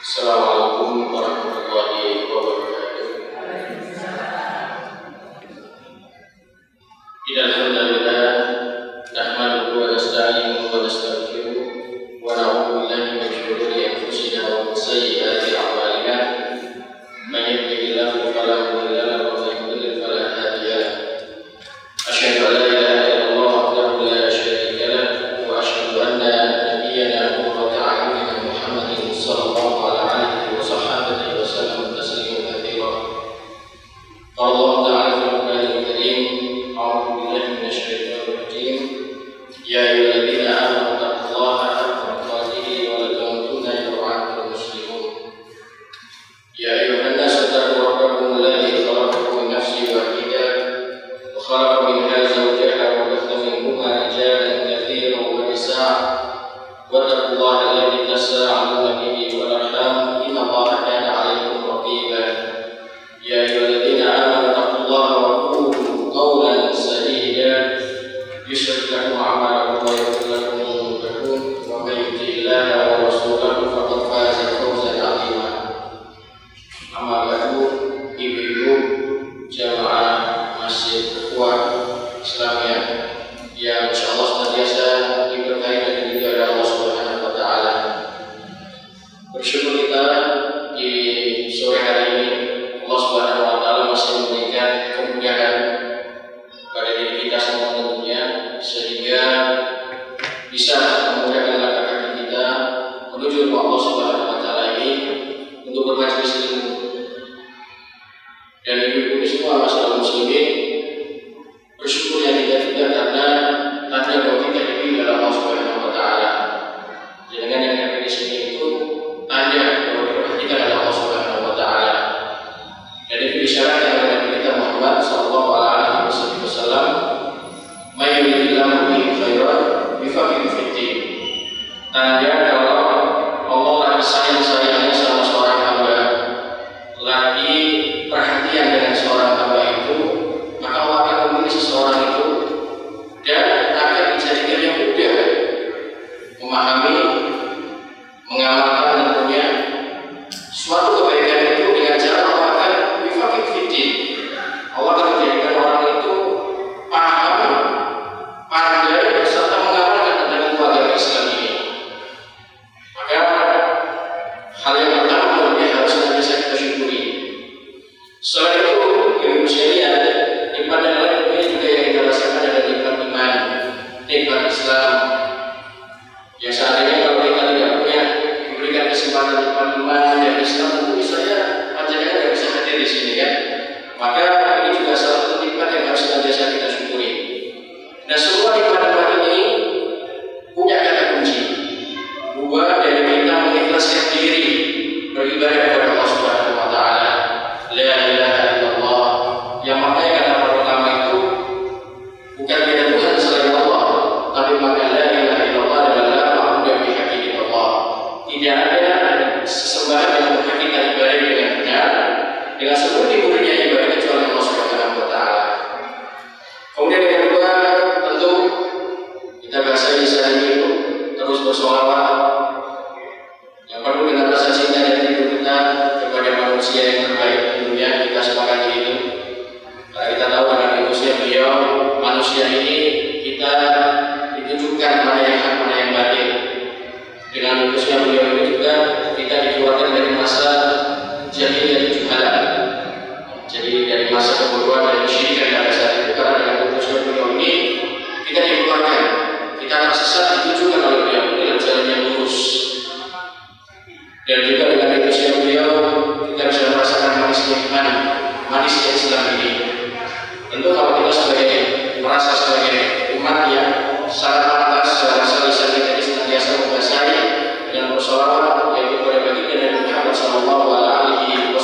Assalamualaikum warahmatullahi wabarakatuh. Innal hamdalillah nahmaduhu wa nasta'inuhu wa nastaghfiruh wa na'udzu billahi min shururi anfusina wa min sayyiati a'malina. Man yahdihillahu fala mudilla lahu wa man yudlil fala hadiya lahu. Asyhadu an la ilaha illallah wahdahu la syarika lahu wa asyhadu anna nabiyyana qurrata a'yunina Muhammadin sallallahu alaihi wa sahbihi wa sallam tasliman katsira. Allah Ta'ala fil Qur'anil Karim, a'udzu billahi minasy syaithanir rajim. Ya ayyuhalladzina amanu taqullaha haqqa tuqatih wa la tamutunna illa wa antum muslimun. Ya ayyuhan nasu taqu rabbakum alladzi khalaqakum min nafsin wahidah wa khalaqa minha zawjaha wa batha minhuma rijalan katsiran wa nisaa. واتقوا الله الذي تساءلون به والارحام ان الله كان عليكم رقيبا. يا ايها الذين امنوا اتقوا الله وقولوا قولا سديدا يصلح لكم اعمالكم ويغفر لكم ذنوبكم ومن يطع الله ورسوله فقد فاز فوزا عظيما. اما بعد, ibu-ibu jamaah Masjid Ukhuwah Islamiyah yang insyaallah senantiasa diberkahi dan dijaga Allah Subhanahu wa taala. Bersyukur kita di sore hari ini Allah Subhanahu wa taala masih memberikan kemudahan pada diri kita semua tentunya, sehingga bisa memudahkan langkah kaki kita menuju ke Allah Subhanahu wa taala ini untuk bermajelis ilmu. Dan ibu-ibu semua masyarakat muslimin, bersyukur yang kita karena tanda bahwa kita dipilih oleh Allah Subhanahu wa taala. Jangan yang ada di sini itu tanda bahwa diperhatikan oleh Allah Subhanahu wa taala. Dan itu isyarat yang ada di kita Muhammad sallallahu alaihi wasallam, "May yuridillahu bihi khairan yufaqihu fid din." Tanda kalau Allah lagi sayang-sayangnya sama seorang hamba, lagi perhatian dengan seorang hamba itu, maka Allah akan memilih seseorang itu dan akan dijadikan yang mudah memahami, mengamalkan tentunya suatu kebaikan itu dengan cara Allah akan yufaqihu fid din. Allah akan menjadikan orang itu paham, pandai, serta mengamalkan tentang agama Islam ini. Maka hal yang pertama yang harus bisa kita syukuri. Selain itu, ibu sekalian, nikmat yang lain ini juga yang kita rasakan adalah nikmat iman, nikmat Islam. Ya seandainya kalau kita tidak punya diberikan kesempatan nikmat iman dan Islam, tentu saya panjenengan tidak bisa hadir di sini kan. Maka ini juga salah satu nikmat yang harus senantiasa kita syukuri. Nah, semua nikmat-nikmat ini punya kata kunci. Dua, dari kita mengikhlaskan diri beribadah kepada Allah Subhanahu wa taala. La ilaha illallah, yang maknanya kata pertama itu bukan beda Tuhan selain Allah, tapi makna la ilaha illallah adalah la ma'budu bihaqqin illallah. Tidak ada sesembahan yang berhak ibadah dengan benar dengan seluruh-murninya ibadah kecuali Allah Subhanahu wa taala. Kemudian yang kedua, tentu kita bahasa lisan itu terus bersolawat yang penuh dengan rasa cinta dan rindu kita kepada manusia yang terbaik di dunia. Kita sepakati ini. Karena kita tahu dengan manusia beliau, manusia ini kita ditunjukkan mana yang hak, mana yang batil. Dengan utusnya beliau ini juga kita dikeluarkan dari masa jahiliyah juhala. Jadi dari masa kebodohan dan kesyirikan pada saat itu, karena dengan utusnya beliau ini kita dikeluarkan, kita akan sesat ditunjukkan oleh beliau dalam jalan yang lurus. Dan juga dengan utusnya beliau kita bisa merasakan manisnya iman, manisnya Islam ini. Tentu kalau kita merasa sebagai umat yang sangat pantas secara lisan kita senantiasa membasahi dengan bersolawat yaitu kepada baginda Nabi Muhammad sallallahu alaihi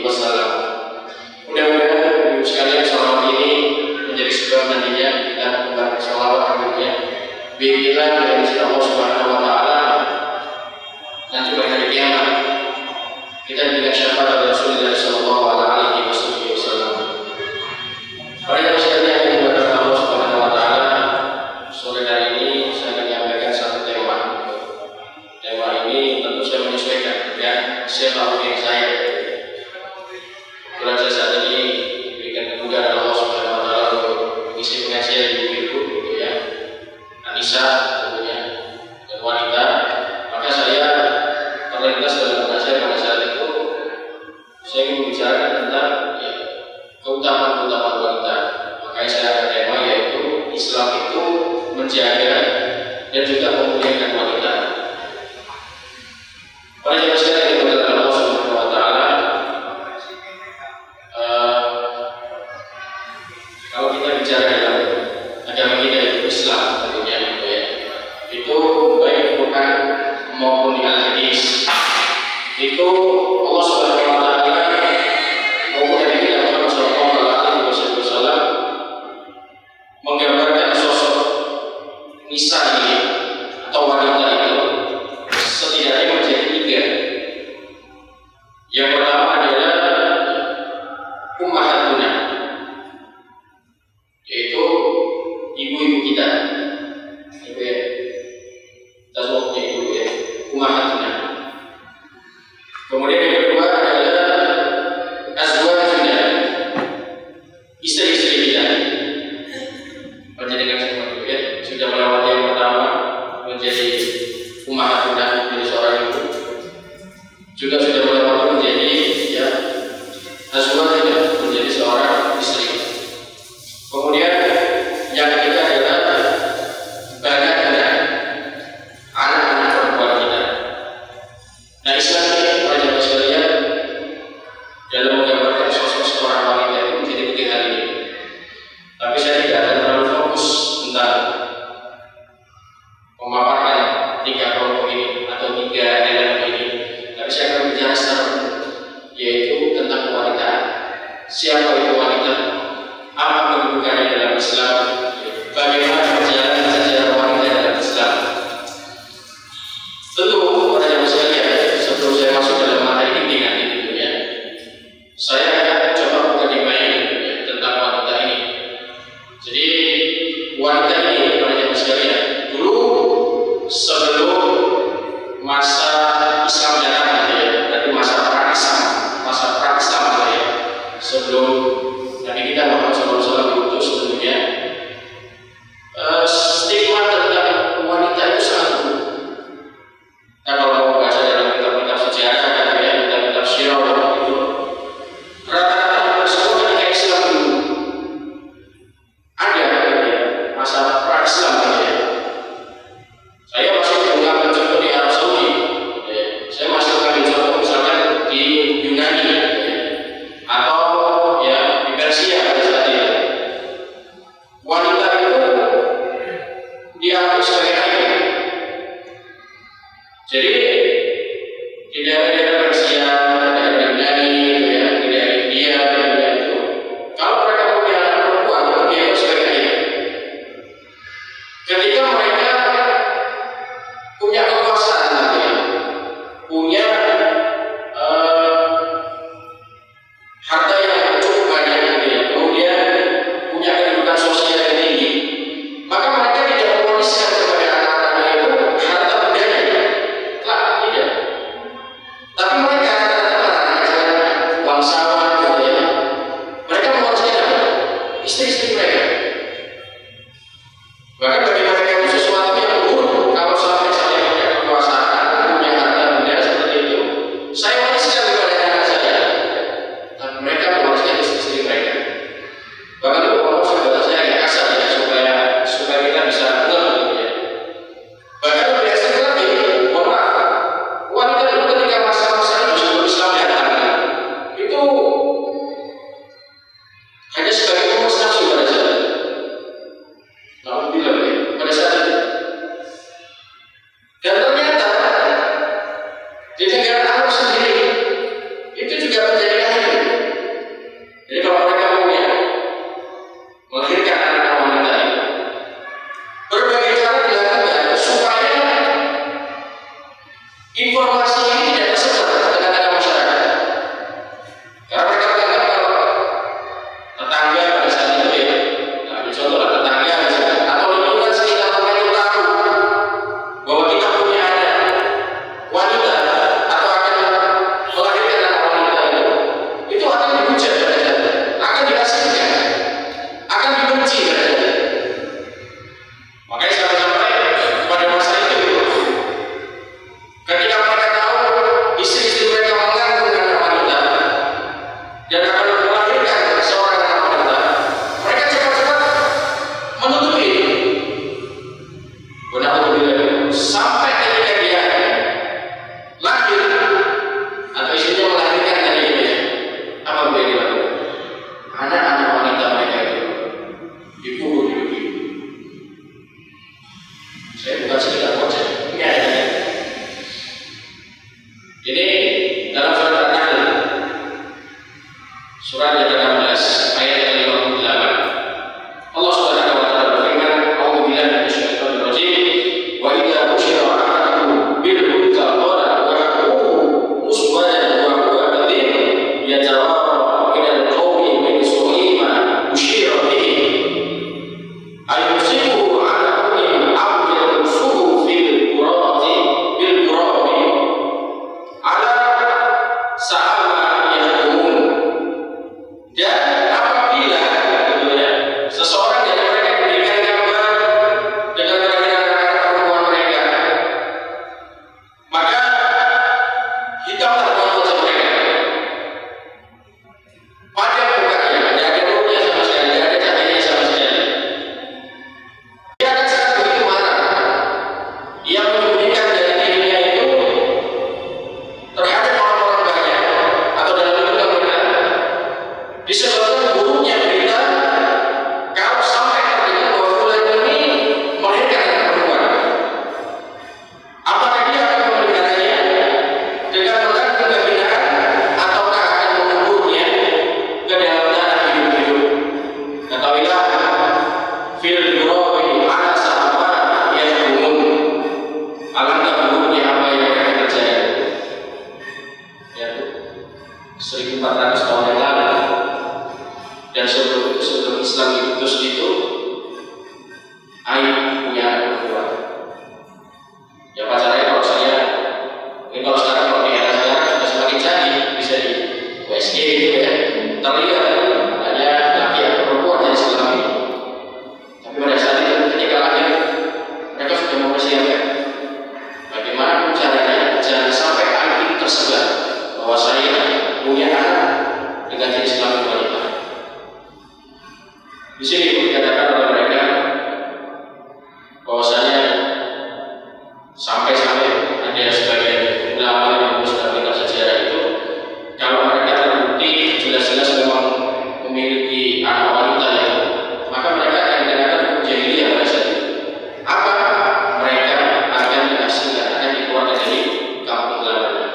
wasallam. Mudah-mudahan ibu sekalian solawat ini menjadi sebab nantinya kita membaca solawat tentunya bimbingan dari Allah Subhanahu wa taala. Nanti pada hari kiamat kita diberikan syafaat dari Rasulullah sallallahu alaihi wasallam. Para jemaah sekalian yang dimuliakan Allah Subhanahu wa taala, sore hari ini saya akan menyampaikan satu tema. Tema ini tentu saya menyesuaikan ya menjaga dan juga memuliakan wanita. Para jemaah sekalian yang dimuliakan Allah Subhanahu wa taala, kalau kita bicara dalam agama kita itu Islam tentunya gitu ya. Itu baik Quran maupun di hadis. Itu Allah Subhanahu wa taala maupun Nabi kita Muhammad sallallahu alaihi wasallam menggambarkan sosok nisa ini atau wanita itu setidaknya menjadi tiga. Yang pertama adalah ummahatuna, yaitu ibu-ibu kita. Ibu ya, kita semua punya ibu ya, ummahatuna. Kemudian yang kedua adalah azwajuna, istri-istri kita. Menjadikan semua itu ya, sudah melewati yang pertama menjadi ummahatuna, menjadi seorang ibu, juga sudah melewati menjadi ya azwajuna, menjadi seorang istri. Kemudian yang ketiga adalah banatuna, anak-anak perempuan kita. Nah, Islam ini para jemaah sekalian dalam menggambarkan sosok seorang wanita itu menjadi tiga hal ini. Tapi saya tidak akan terlalu fokus tentang memaparkan tiga kelompok ini atau tiga elemen ini. Tapi saya akan bicara secara umum, yaitu tentang wanita. Siapa itu wanita? Apa kedudukannya dalam Islam? Bagaimana perjalanan sejarah wanita dalam Islam? Tentu para jemaah sekalian, sebelum saya masuk dalam materi intinya gitu ya, saya akan coba mukadimah tentang wanita ini. Jadi wanita ini para jemaah sekalian, dulu sebelum masa Islam datang gitu ya, berarti masa pra-Islam gitu ya, sebelum Nabi kita Muhammad SAW diutus tentunya, stigma tentang wanita itu sangat buruk. Nah, kalau mau baca dalam kitab-kitab sejarah kan ya, kitab-kitab sirah itu rata-rata semua ketika Islam dulu ada ya, masa pra-Islam gitu ya. Saya masih mengambil contoh di Arab Saudi ya. Saya masih mengambil contoh misalkan di Yunani ya, atau ya di Persia pada saat itu. Wanita itu dianggap sebagai aib. Jadi di daerah-daerah Persia, daerah Yunani gitu ya, di daerah India itu, kalau mereka punya anak perempuan itu dianggap sebagai aib. Ketika mereka punya kekuasaan gitu ya, punya harta yang cukup banyak gitu ya, kemudian punya kedudukan sosial yang tinggi, maka mereka tidak mewariskan kepada anak-anaknya itu harta bendanya. Tidak. Tapi mereka rata-rata bangsawan gitu ya, mereka mewariskan apa? Istri-istri mereka. Bahkan bagi mereka itu sesuatu yang buruk kalau sampai saya punya kekuasaan, punya harta benda seperti itu, saya wariskan kepada anak saya. Tapi mereka mewariskan istri-istri mereka. Bahkan itu kalau saudara saya agak kasar ya, supaya kita bisa mengerti gitu ya. Bahkan lebih ekstrim lagi, mohon maaf, wanita dulu ketika masa-masa itu sebelum Islam datang, itu hanya sebagai pemuas nafsu pada saat itu. Alhamdulillah pada saat itu. Dan ternyata di negara Arab sendiri itu juga menjadi aib. Jadi kalau mereka punya melahirkan anak wanita itu, berbagai cara dilakukan supaya informasi ini tidak tersebar ke tengah-tengah masyarakat. Karena mereka menganggap kalau tetangga pada saat itu ya, ambil contoh lah tetangga misalnya, atau lingkungan sekitar rumah itu tahu bahwa kita punya anak wanita atau akan melahirkan anak wanita itu akan dihujat pada saat itu, akan diasingkan, akan dibenci pada saat itu. Makanya sampai pada masa itu ketika mereka tahu istri-istri mereka mengandung anak wanita dan akan melahirkan seorang anak wanita, mereka cepat-cepat menutupi itu. bukan sekedar konsep, ini ayatnya. Ini dalam surat An-Nahl, surat yang ke-16 ayat yang ke-58. Allah Subhanahu wa taala berfirman, "A'udzubillahi minasyaitonir rajim. Wa idza busyira ahaduhum bil huda qala wajhuhu muswaddan wa huwa kadhib yatawara min al-qawmi min su'i ma busyira bihi ayusibuhu ala kulli abdin suhu fil qurati bil qurabi ala sa'ama yahkumun." Dan apabila seseorang dari mereka diberikan kabar dengan kelahiran anak perempuan mereka, maka hitamlah wajah mereka pada mukanya, tidak ada nurnya sama sekali, tidak ada cahayanya sama sekali. Dia akan sangat begitu marah. Ia menyembunyikan dari dirinya itu terhadap orang-orang banyak atau dalam hidup mereka disebabkan buruknya berita kalau sampai terdengar bahwa fulan ini melahirkan anak perempuan. Apakah dia akan memeliharanya dengan melakukan kebinaan ataukah akan menguburnya ke dalam tanah hidup-hidup? Ketahuilah, fil qurabi ala sa'ama yahkumun. Alangkah buruknya apa yang mereka kerjakan. Ya, 1400 tahun yang lalu. Dan sebelum Islam diutus itu, Aib punya anak perempuan. Ya pacarnya kalau saya, mungkin kalau sekarang kalau di era sekarang sudah semakin canggih, bisa di USG gitu ya, terlihat adanya laki atau perempuan dari Islam ini. Tapi pada saat itu ketika lahir, mereka sudah mempersiapkan bagaimana caranya jangan sampai aib itu tersebar bahwa saya punya anak dengan jenis kelamin wanita. Di sini dikatakan oleh mereka bahwasanya sampai-sampai ada sebagian ulama yang menulis dalam kitab sejarah itu, kalau mereka terbukti jelas-jelas memang memiliki anak wanita ya, maka mereka akan dikenakan hukum jahiliyah pada saat itu. Apa? Mereka akan dihasilkan, akan dikeluarkan dari kampung halaman.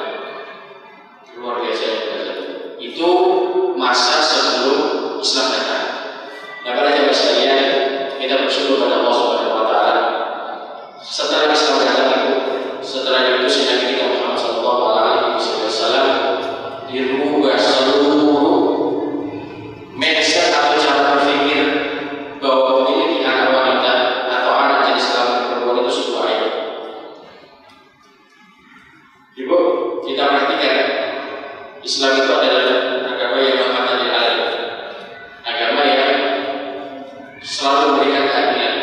Luar biasa ya. Itu masa sebelum Islam datang. Nah, para jemaah sekalian, kita bersyukur pada Allah Subhanahu wa taala. Setelah Islam datang itu, setelah diutus Nabi kita Muhammad sallallahu alaihi wasallam, dirubah seluruh mindset atau cara berpikir bahwa memiliki anak wanita atau anak jenis kelamin perempuan itu sebuah aib. Ibu, kita perhatikan, Islam itu adalah agama yang rahmatan lil alamin, agama yang selalu memberikan keadilan.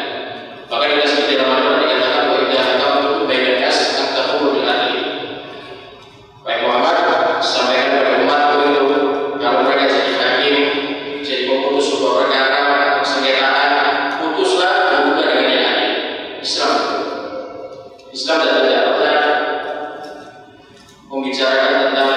Bahkan kita seperti dalam Al-Quran dikatakan bahwa idza hakamtum bainan nas an tahkumu bil adli. Baik Muhammad, sampaikan kepada umatku itu, kalau mereka jadi hakim, jadi pemutus sebuah perkara sengketaan, putuslah berbuka dengan yang adil. Islam dan tidak pernah membicarakan tentang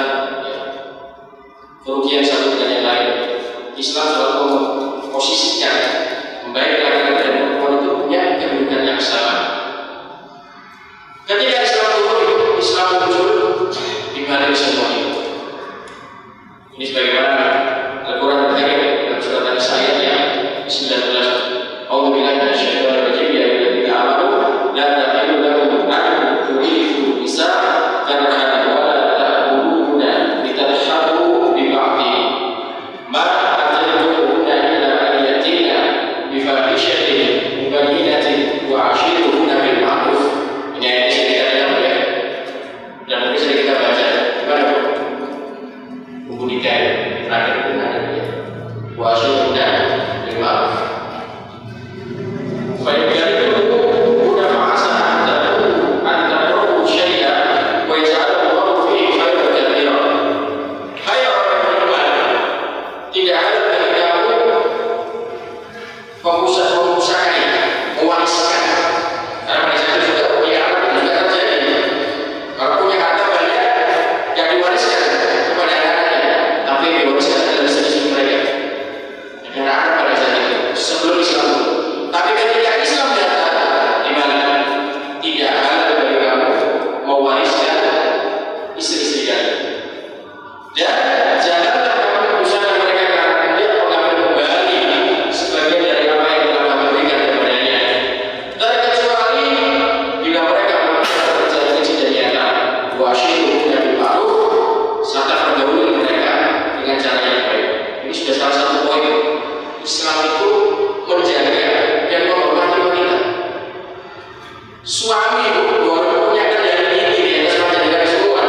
Suami itu punya kendali tinggi di atas majikan semua.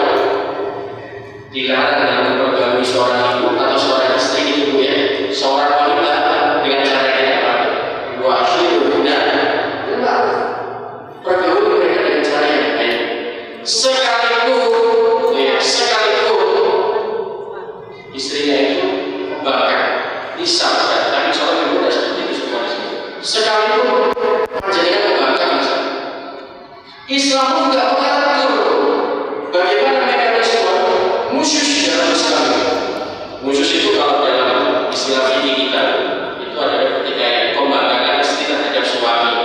Dilarang dalam mempergauли seorang ibu atau seorang istri itu ya, seorang wanita dengan cara yang tidak baik. Wa asyiru benar, pergauli mereka dengan cara yang baik. Sekalipun istrinya itu bahkan disangka, tapi seorang ibu tidak seperti itu semua. Sekalipun menjadikan membakar Islam pun tidak mengatur bagaimana mekanisme khusus dalam Islam. Khusus itu kalau dalam istilah fikih kita itu adalah ketika pembangkangan istri terhadap suami.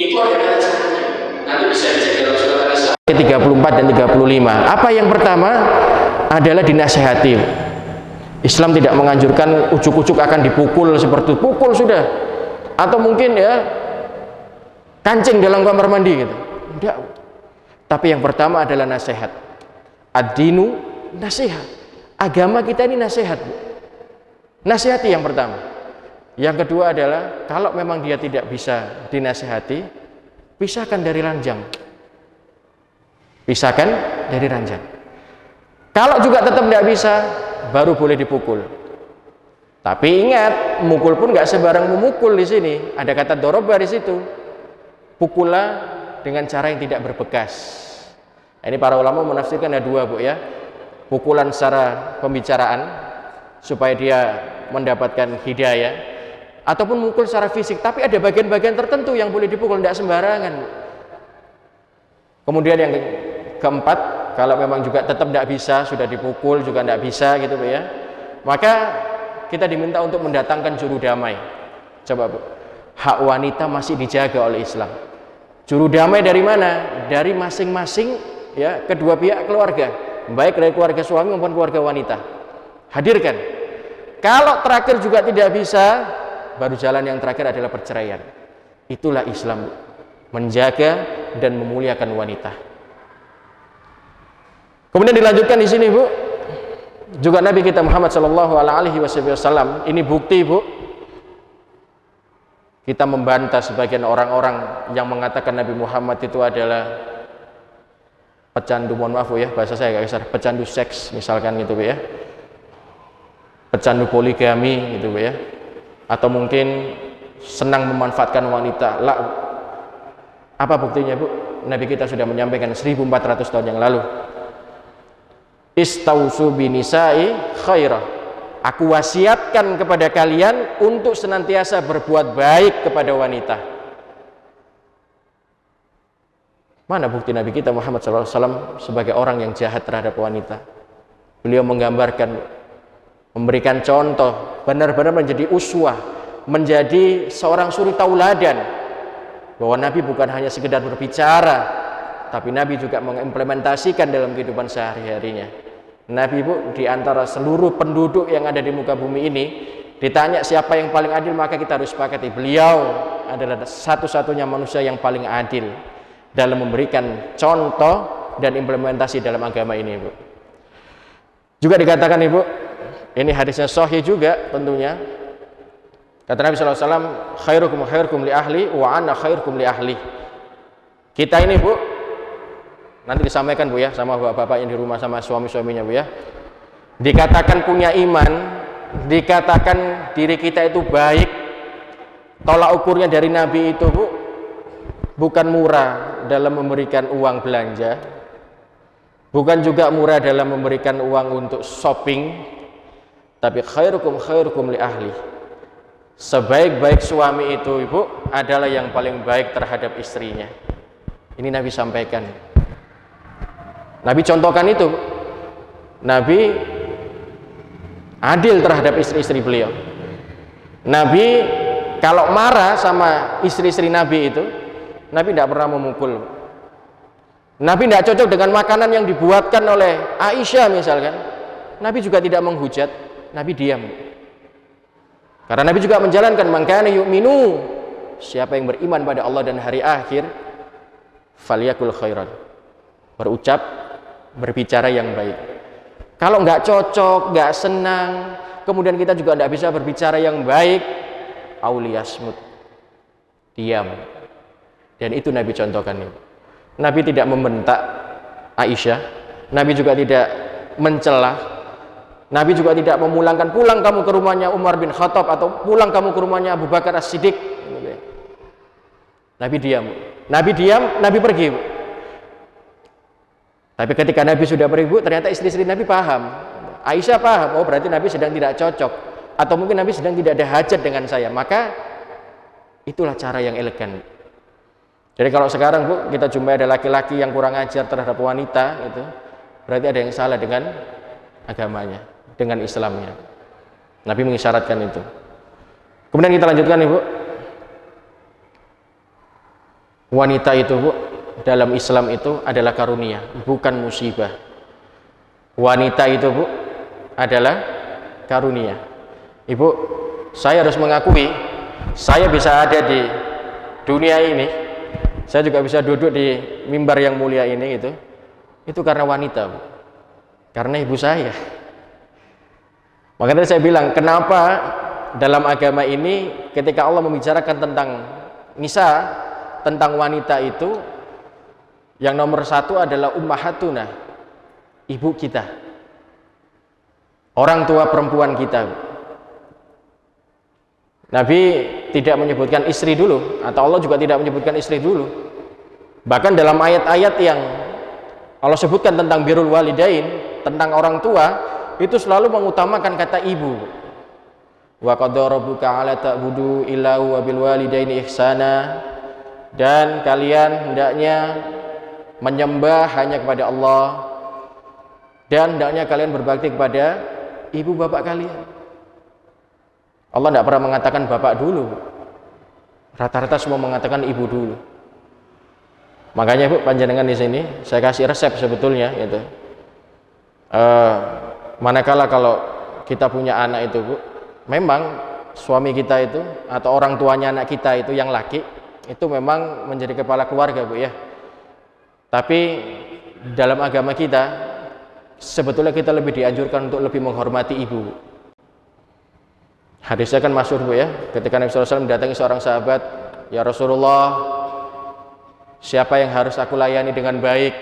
Itu ada caranya. Nanti bisa dicek dalam surat An-Nisa 34 dan 35. Apa yang pertama adalah dinasehati. Islam tidak menganjurkan ujuk-ujuk akan dipukul seperti pukul sudah, atau mungkin ya kancing dalam kamar mandi gitu. Tidak. Tapi yang pertama adalah nasihat. Ad-dinu nasihat. Agama kita ini nasihat. Nasihati yang pertama. Yang kedua adalah kalau memang dia tidak bisa dinasihati, pisahkan dari ranjang. Pisahkan dari ranjang. Kalau juga tetap tidak bisa, baru boleh dipukul. Tapi ingat, mukul pun nggak sembarang memukul di sini. Ada kata doroba di situ. Pukullah dengan cara yang tidak berbekas. Ini para ulama menafsirkan ada dua, Bu ya. Pukulan secara pembicaraan supaya dia mendapatkan hidayah, ataupun mukul secara fisik. Tapi ada bagian-bagian tertentu yang boleh dipukul, tidak sembarangan. Kemudian yang keempat, kalau memang juga tetap tidak bisa, sudah dipukul juga tidak bisa gitu, Bu ya. Maka kita diminta untuk mendatangkan juru damai. Coba, Bu. Hak wanita masih dijaga oleh Islam. Juru damai dari mana? Dari masing-masing ya kedua pihak keluarga, baik dari keluarga suami maupun keluarga wanita. Hadirkan. Kalau terakhir juga tidak bisa, baru jalan yang terakhir adalah perceraian. Itulah Islam, menjaga dan memuliakan wanita. Kemudian dilanjutkan di sini, Bu. Juga Nabi kita Muhammad sallallahu alaihi wasallam, ini bukti, Bu. Kita membantah sebagian orang-orang yang mengatakan Nabi Muhammad itu adalah pecandu, mohon maaf ya, bahasa saya agak kasar, pecandu seks misalkan gitu, Bu ya. Pecandu poligami gitu, Bu ya. Atau mungkin senang memanfaatkan wanita. Lah, apa buktinya, Bu? Nabi kita sudah menyampaikan 1400 tahun yang lalu. Istausu binisa'i khairah. Aku wasiatkan kepada kalian untuk senantiasa berbuat baik kepada wanita. Mana bukti Nabi kita Muhammad SAW sebagai orang yang jahat terhadap wanita? Beliau menggambarkan, memberikan contoh, benar-benar menjadi uswah, menjadi seorang suri tauladan, bahwa Nabi bukan hanya sekedar berbicara, tapi Nabi juga mengimplementasikan dalam kehidupan sehari-harinya. Nabi, Bu, di antara seluruh penduduk yang ada di muka bumi ini, ditanya siapa yang paling adil, maka kita harus sepakati beliau adalah satu-satunya manusia yang paling adil dalam memberikan contoh dan implementasi dalam agama ini, Bu. Juga dikatakan, Ibu, ini hadisnya sahih juga tentunya. Kata Nabi SAW, khairukum li ahli wa ana khairukum li ahli. Kita ini, Bu, nanti disampaikan, Bu ya, sama bapak-bapak yang di rumah, sama suami-suaminya, Bu ya. Dikatakan punya iman, dikatakan diri kita itu baik. Tolak ukurnya dari Nabi itu, Bu, bukan murah dalam memberikan uang belanja, bukan juga murah dalam memberikan uang untuk shopping, tapi khairukum li ahli. Sebaik-baik suami itu, Ibu, adalah yang paling baik terhadap istrinya. Ini Nabi sampaikan. Nabi contohkan itu. Nabi adil terhadap istri-istri beliau. Nabi kalau marah sama istri-istri Nabi itu, Nabi tidak pernah memukul. Nabi tidak cocok dengan makanan yang dibuatkan oleh Aisyah misalkan, Nabi juga tidak menghujat, Nabi diam. Karena Nabi juga menjalankan mangkana yu'minu, siapa yang beriman pada Allah dan hari akhir, falyakul khairan, berucap, berbicara yang baik. Kalau nggak cocok, nggak senang, kemudian kita juga nggak bisa berbicara yang baik, auliyasmut, diam. Dan itu Nabi contohkan Ibu. Nabi tidak membentak Aisyah, Nabi juga tidak mencela, Nabi juga tidak memulangkan pulang kamu ke rumahnya Umar bin Khattab atau pulang kamu ke rumahnya Abu Bakar As-Siddiq. Nabi diam, Nabi pergi. Tapi ketika Nabi sudah pergi, ternyata istri-istri Nabi paham. Aisyah paham, oh berarti Nabi sedang tidak cocok, atau mungkin Nabi sedang tidak ada hajat dengan saya. Maka itulah cara yang elegan. Jadi kalau sekarang Bu, kita jumpai ada laki-laki yang kurang ajar terhadap wanita, itu berarti ada yang salah dengan agamanya, dengan Islamnya. Nabi mengisyaratkan itu. Kemudian kita lanjutkan Ibu. Wanita itu Bu, dalam Islam itu adalah karunia, bukan musibah. Wanita itu Bu, adalah karunia. Ibu, saya harus mengakui, saya bisa ada di dunia ini, saya juga bisa duduk di mimbar yang mulia ini, itu karena wanita Bu. Karena ibu saya. Makanya saya bilang, kenapa dalam agama ini ketika Allah membicarakan tentang nisa, tentang wanita itu, yang nomor satu adalah ummahatuna, ibu kita, orang tua perempuan kita. Nabi tidak menyebutkan istri dulu, atau Allah juga tidak menyebutkan istri dulu. Bahkan dalam ayat-ayat yang Allah sebutkan tentang birrul walidain, tentang orang tua, itu selalu mengutamakan kata ibu. Wa qadara rabbuka alla ta'budu illa wa bil walidaini ihsana, dan kalian hendaknya menyembah hanya kepada Allah, dan hendaknya kalian berbakti kepada ibu bapak kalian. Allah tidak pernah mengatakan bapak dulu, rata-rata semua mengatakan ibu dulu. Makanya Bu, panjenengan di sini saya kasih resep sebetulnya, gitu. Manakala kalau kita punya anak itu Bu, memang suami kita itu atau orang tuanya anak kita itu yang laki itu memang menjadi kepala keluarga Bu ya. Tapi dalam agama kita sebetulnya kita lebih dianjurkan untuk lebih menghormati ibu. Hadisnya kan masyhur Bu ya, ketika Nabi SAW mendatangi seorang sahabat, ya Rasulullah, siapa yang harus aku layani dengan baik?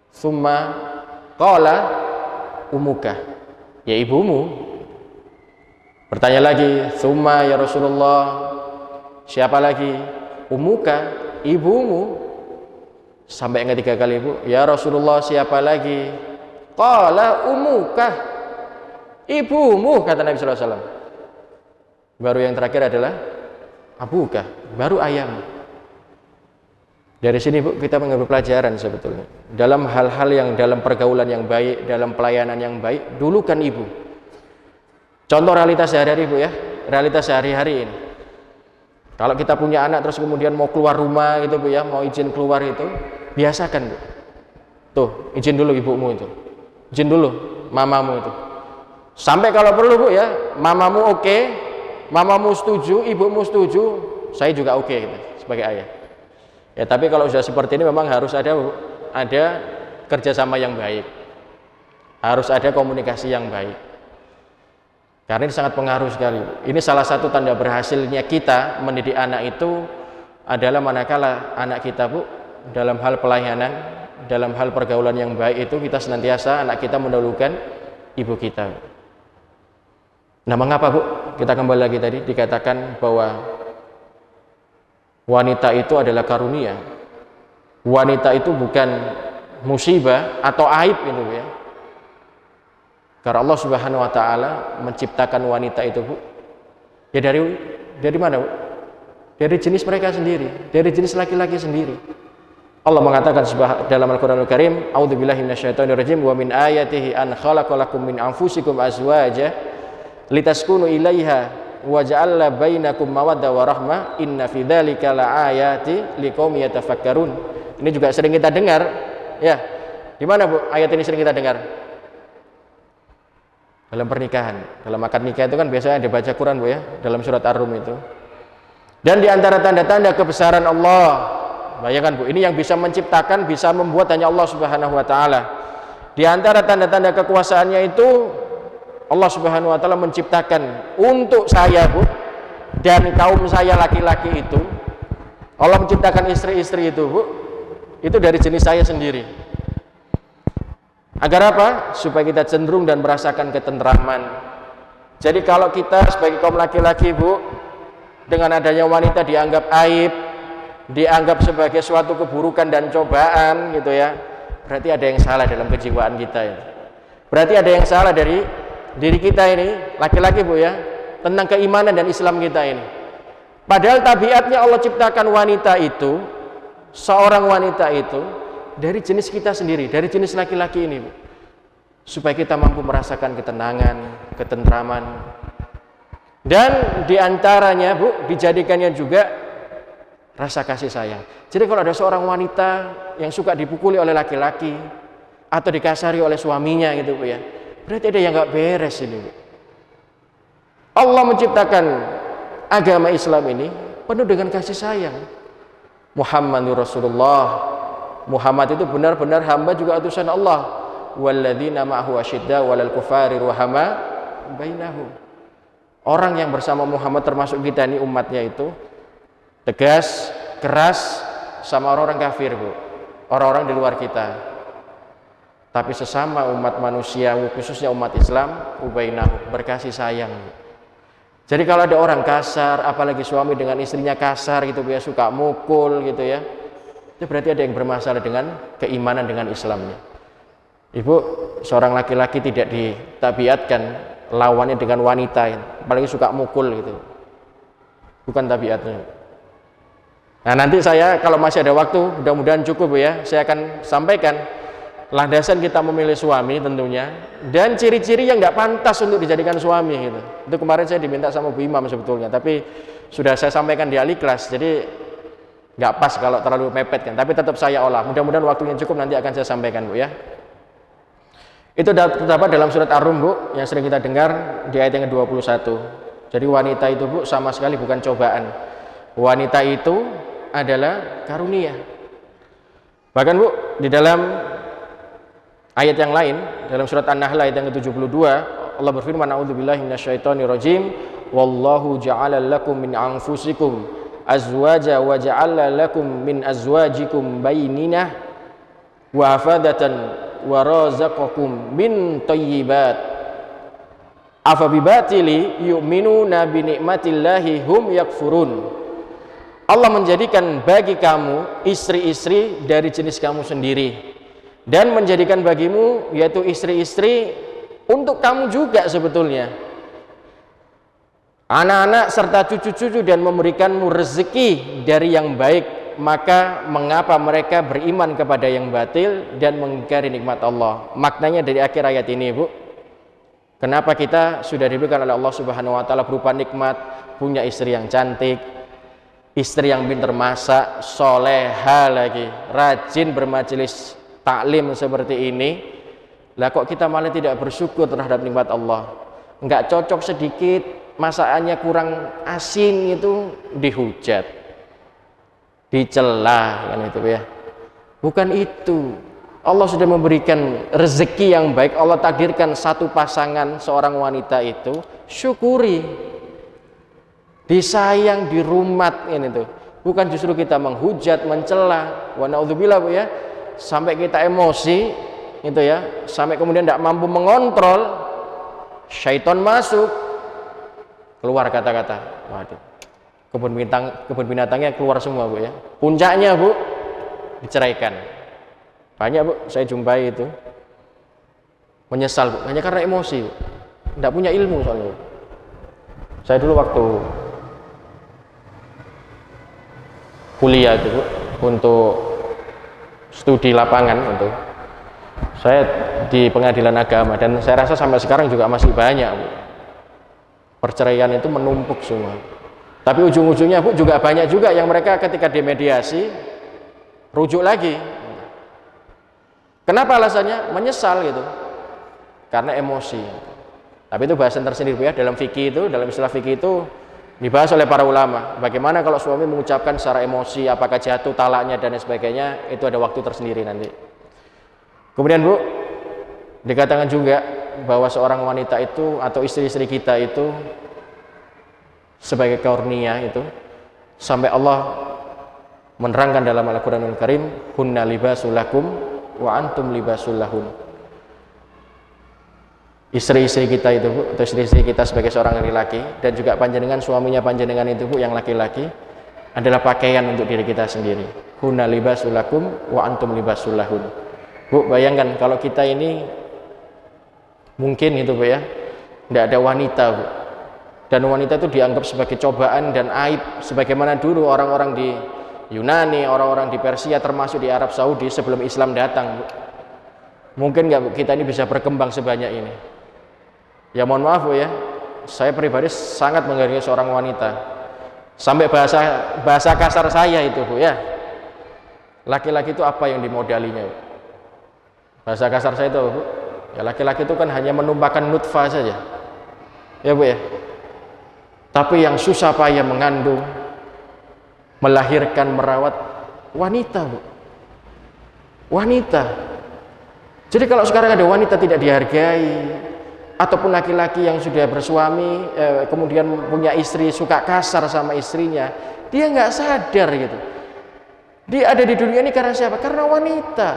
Summa qala umuka, ya ibumu. Bertanya lagi, summa ya Rasulullah, siapa lagi? Umuka, ibumu. Sampai yang ketiga kali Bu, ya Rasulullah, siapa lagi? Qala umuka, ibumu, kata Nabi SAW. Baru yang terakhir adalah abuka, baru ayam. Dari sini Bu, kita mengambil pelajaran sebetulnya. Dalam hal-hal yang dalam pergaulan yang baik, dalam pelayanan yang baik, dulukan ibu. Contoh realitas sehari-hari Bu ya, realitas sehari-hari ini. Kalau kita punya anak terus kemudian mau keluar rumah gitu Bu ya, mau izin keluar itu, biasakan Bu. Tuh, izin dulu ibumu itu. Izin dulu mamamu itu. Sampai kalau perlu Bu ya, mamamu oke, mamamu setuju, ibumu setuju, saya juga oke gitu, sebagai ayah. Ya, tapi kalau sudah seperti ini memang harus ada kerjasama yang baik, harus ada komunikasi yang baik, karena ini sangat pengaruh sekali. Ini salah satu tanda berhasilnya kita mendidik anak itu adalah manakala anak kita Bu dalam hal pelayanan, dalam hal pergaulan yang baik itu kita senantiasa anak kita mendahulukan ibu kita. Nah, mengapa Bu? Kita kembali lagi tadi dikatakan bahwa wanita itu adalah karunia. Wanita itu bukan musibah atau aib itu ya. Karena Allah Subhanahu wa taala menciptakan wanita itu Bu, ya dari mana Bu? Dari jenis mereka sendiri, dari jenis laki-laki sendiri. Allah mengatakan dalam Al-Qur'anul Karim, a'udzubillahi minasyaitonirrajim, wa min ayatihi an khalaqalakum min anfusikum azwaja litaskunu ilaiha wa ja'ala bainakum mawaddah wa rahmah inna fi dzalika laayati liqaumin yatafakkarun. Ini juga sering kita dengar ya. Di mana Bu ayat ini sering kita dengar? Dalam pernikahan, dalam akad nikah itu kan biasanya ada baca Quran Bu ya, dalam surat Ar-Rum itu. Dan di antara tanda-tanda kebesaran Allah, bayangkan Bu, ini yang bisa menciptakan, bisa membuat hanya Allah Subhanahu wa taala. Di antara tanda-tanda kekuasaannya itu Allah Subhanahu wa taala menciptakan untuk saya Bu dan kaum saya laki-laki itu Allah menciptakan istri-istri itu, Bu, itu dari jenis saya sendiri. Agar apa? Supaya kita cenderung dan merasakan ketentraman. Jadi kalau kita sebagai kaum laki-laki, Bu, dengan adanya wanita dianggap aib, dianggap sebagai suatu keburukan dan cobaan gitu ya, berarti ada yang salah dalam kejiwaan kita ya. Berarti ada yang salah dari diri kita ini, laki-laki, Bu ya, tentang keimanan dan Islam kita ini. Padahal tabiatnya Allah ciptakan wanita itu, seorang wanita itu dari jenis kita sendiri, dari jenis laki-laki ini, Bu. Supaya kita mampu merasakan ketenangan, ketentraman. Dan diantaranya, Bu, dijadikannya juga rasa kasih sayang. Jadi kalau ada seorang wanita yang suka dipukuli oleh laki-laki atau dikasari oleh suaminya gitu, Bu ya, berarti ada yang nggak beres ini, Bu. Allah menciptakan agama Islam ini penuh dengan kasih sayang. Muhammadur Rasulullah. Muhammad itu benar-benar hamba juga utusan Allah. Walladzina ma'ahu asyidda 'alal kufari ruhama bainahum. Orang yang bersama Muhammad termasuk kita ini umatnya itu tegas, keras sama orang-orang kafir, Bu. Orang-orang di luar kita. Tapi sesama umat manusia, khususnya umat Islam, ubainahu, berkasih sayang. Jadi kalau ada orang kasar, apalagi suami dengan istrinya kasar gitu ya, suka mukul gitu ya, itu berarti ada yang bermasalah dengan keimanan dengan Islamnya. Ibu, seorang laki-laki tidak ditabiatkan lawannya dengan wanita, apalagi suka mukul gitu. Bukan tabiatnya. Nah, nanti saya kalau masih ada waktu, mudah-mudahan cukup ya, saya akan sampaikan landasan kita memilih suami tentunya, dan ciri-ciri yang nggak pantas untuk dijadikan suami gitu. Itu kemarin saya diminta sama Bu Imam sebetulnya, tapi sudah saya sampaikan di Al-Ikhlas, jadi nggak pas kalau terlalu mepet kan, tapi tetap saya olah. Mudah-mudahan waktunya cukup, nanti akan saya sampaikan, Bu ya. Itu terdapat dalam surat Ar-Rum, Bu, yang sering kita dengar di ayat yang ke-21. Jadi wanita itu, Bu, sama sekali bukan cobaan. Wanita itu adalah karunia. Bahkan, Bu, di dalam ayat yang lain, dalam surat An-Nahl ayat yang ke-72, Allah berfirman, a'udzubillahi minasyaitonirrajim, wallahu ja'ala lakum min anfusikum azwaja wa ja'ala lakum min azwajikum baininah wa hafadatan wa razaqakum min thayyibat afa bibatili yu'minuna bi ni'matillahi hum yakfurun. Allah menjadikan bagi kamu istri-istri dari jenis kamu sendiri, dan menjadikan bagimu yaitu istri-istri untuk kamu juga sebetulnya, anak-anak serta cucu-cucu, dan memberikanmu rezeki dari yang baik. Maka mengapa mereka beriman kepada yang batil dan mengingkari nikmat Allah? Maknanya dari akhir ayat ini, Bu, kenapa kita sudah diberikan oleh Allah Subhanahu wa taala berupa nikmat, punya istri yang cantik, istri yang pintar masak, soleha lagi, rajin bermajelis taklim seperti ini. Lah kok kita malah tidak bersyukur terhadap nikmat Allah? Enggak cocok sedikit, masakannya kurang asin, itu dihujat, dicela kan itu ya. Bukan itu. Allah sudah memberikan rezeki yang baik, Allah takdirkan satu pasangan seorang wanita itu, syukuri. Disayang, dirumat ini tuh. Bukan justru kita menghujat, mencela. Wa naudzubillah, Bu ya. Sampai kita emosi gitu ya, sampai kemudian tidak mampu mengontrol, syaitan masuk, keluar kata-kata, waduh, kebun binatangnya keluar semua, Bu ya. Puncaknya, Bu, diceraikan. Banyak, Bu, saya jumpai itu menyesal, Bu, hanya karena emosi, Bu. Tidak punya ilmu soalnya, Bu. Saya dulu waktu kuliah itu, Bu, untuk studi lapangan, untuk saya di pengadilan agama, dan saya rasa sampai sekarang juga masih banyak, Bu. Perceraian itu menumpuk semua. Tapi ujung-ujungnya, Bu, juga banyak juga yang mereka ketika dimediasi rujuk lagi. Kenapa alasannya? Menyesal gitu, karena emosi. Tapi itu bahasan tersendiri, Bu ya. Dalam fikih itu, dalam istilah fikih itu dibahas oleh para ulama. Bagaimana kalau suami mengucapkan secara emosi, apakah jatuh talaknya dan sebagainya, itu ada waktu tersendiri nanti. Kemudian, Bu, dikatakan juga bahwa seorang wanita itu atau istri-istri kita itu sebagai karunia itu, sampai Allah menerangkan dalam Al-Qur'anul Karim, hunna libasul lakum wa antum libasul lahun. Istri-istri kita itu Bu, atau istri-istri kita sebagai seorang laki-laki, dan juga panjenengan suaminya panjenengan itu Bu yang laki-laki, adalah pakaian untuk diri kita sendiri. Hunna libasul lakum wa antum libasul lahun. Bu, bayangkan kalau kita ini mungkin itu Bu ya, tidak ada wanita Bu, dan wanita itu dianggap sebagai cobaan dan aib, sebagaimana dulu orang-orang di Yunani, orang-orang di Persia, termasuk di Arab Saudi sebelum Islam datang Bu. Mungkin nggak Bu kita ini bisa berkembang sebanyak ini? Ya mohon maaf Bu ya, saya pribadi sangat menghargai seorang wanita, sampai bahasa kasar saya itu Bu ya, laki-laki itu apa yang dimodalinya Bu? Bahasa kasar saya itu Bu, ya laki-laki itu kan hanya menumpahkan nutfah saja ya Bu ya, tapi yang susah payah mengandung, melahirkan, merawat wanita Bu, wanita. Jadi kalau sekarang ada wanita tidak dihargai, ataupun laki-laki yang sudah bersuami kemudian punya istri suka kasar sama istrinya, dia nggak sadar gitu. Dia ada di dunia ini karena siapa? Karena wanita,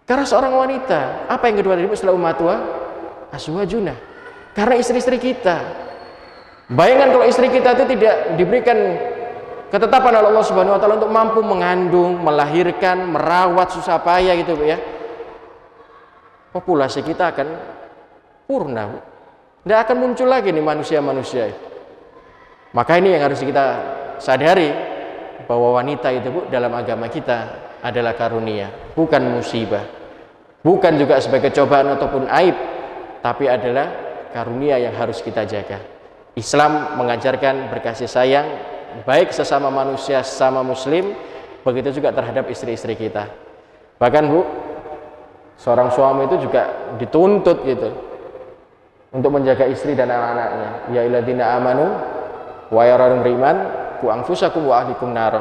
karena seorang wanita. Apa yang kedua tadi setelah ummatua azwajuna, karena istri-istri kita. Bayangkan kalau istri kita itu tidak diberikan ketetapan oleh Allah Subhanahu wa taala untuk mampu mengandung, melahirkan, merawat susah payah gitu Bu ya, populasi kita akan purna, tidak akan muncul lagi nih manusia-manusia. Maka ini yang harus kita sadari, bahwa wanita itu Bu dalam agama kita adalah karunia, bukan musibah, bukan juga sebagai cobaan ataupun aib, tapi adalah karunia yang harus kita jaga. Islam mengajarkan berkasih sayang baik sesama manusia, sesama muslim, begitu juga terhadap istri-istri kita. Bahkan Bu, seorang suami itu juga dituntut gitu untuk menjaga istri dan anak-anaknya. Ya ayyuhalladzina amanu wa ya orang beriman ku anfusakum wa ahlikum nar.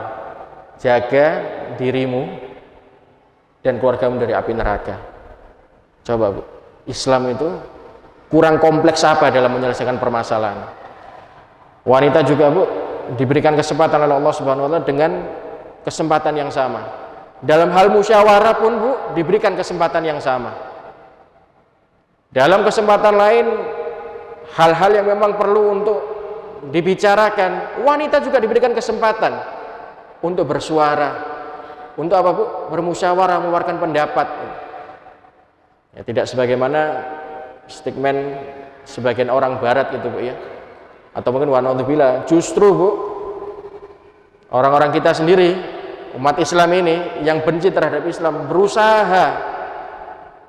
Jaga dirimu dan keluargamu dari api neraka. Coba Bu, Islam itu kurang kompleks apa dalam menyelesaikan permasalahan. Wanita juga Bu diberikan kesempatan oleh Allah Subhanahu wa taala dengan kesempatan yang sama. Dalam hal musyawarah pun Bu diberikan kesempatan yang sama. Dalam kesempatan lain, hal-hal yang memang perlu untuk dibicarakan, wanita juga diberikan kesempatan untuk bersuara, untuk apa Bu? Bermusyawarah, mengeluarkan pendapat. Ya, tidak sebagaimana stigmen sebagian orang Barat itu Bu ya, atau mungkin wanaudzubillah, justru Bu orang-orang kita sendiri, umat Islam ini yang benci terhadap Islam, berusaha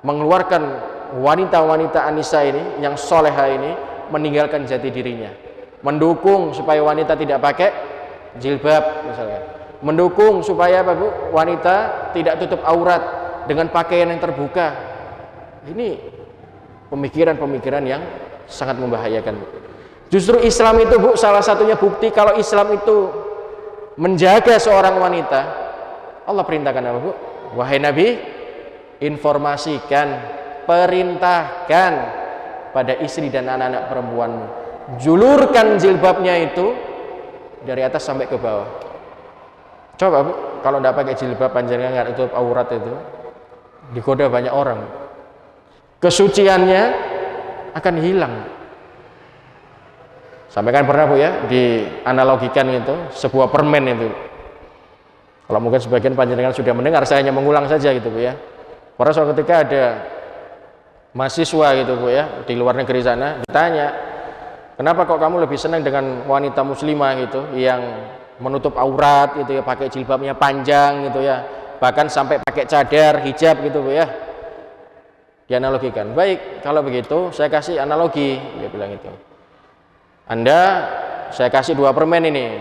mengeluarkan wanita-wanita Anisa ini yang soleha ini meninggalkan jati dirinya, mendukung supaya wanita tidak pakai jilbab misalnya, mendukung supaya apa Bu, wanita tidak tutup aurat dengan pakaian yang terbuka. Ini pemikiran-pemikiran yang sangat membahayakan Bu. Justru Islam itu Bu salah satunya bukti kalau Islam itu menjaga seorang wanita. Allah perintahkan apa Bu? Wahai Nabi, informasikan, perintahkan pada istri dan anak-anak perempuanmu, julurkan jilbabnya itu dari atas sampai ke bawah. Coba Bu, kalau tidak pakai jilbab panjangnya nggak tutup aurat itu, digoda banyak orang, kesuciannya akan hilang. Sampaikan pernah Bu ya, dianalogikan itu sebuah permen itu. Kalau mungkin sebagian panjenengan sudah mendengar, saya hanya mengulang saja gitu Bu ya. Pada suatu ketika ada mahasiswa gitu Bu ya di luar negeri sana ditanya, kenapa kok kamu lebih senang dengan wanita muslimah gitu yang menutup aurat gitu ya, pakai jilbabnya panjang gitu ya, bahkan sampai pakai cadar, hijab gitu Bu ya. Dianalogikan. Baik, kalau begitu saya kasih analogi, dia bilang itu. Saya kasih dua permen ini,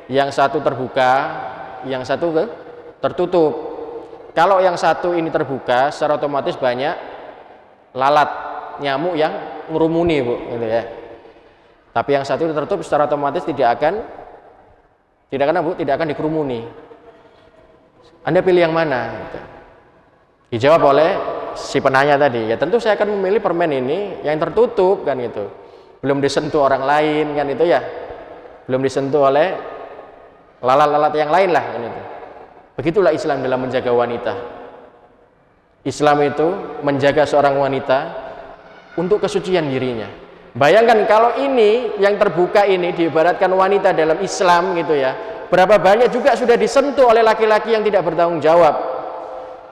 yang satu terbuka, yang satu tertutup. Kalau yang satu ini terbuka, secara otomatis banyak lalat, nyamuk yang ngerumuni Bu, gitu ya. Tapi yang satu tertutup, secara otomatis tidak akan dikerumuni. Anda pilih yang mana? Gitu. Dijawab oleh si penanya tadi, ya tentu saya akan memilih permen ini yang tertutup kan gitu. Belum disentuh orang lain kan itu ya. Belum disentuh oleh lalat-lalat yang lain lah ini tuh. Begitulah Islam dalam menjaga wanita. Islam itu menjaga seorang wanita untuk kesucian dirinya. Bayangkan kalau ini yang terbuka ini diibaratkan wanita dalam Islam gitu ya, berapa banyak juga sudah disentuh oleh laki-laki yang tidak bertanggung jawab.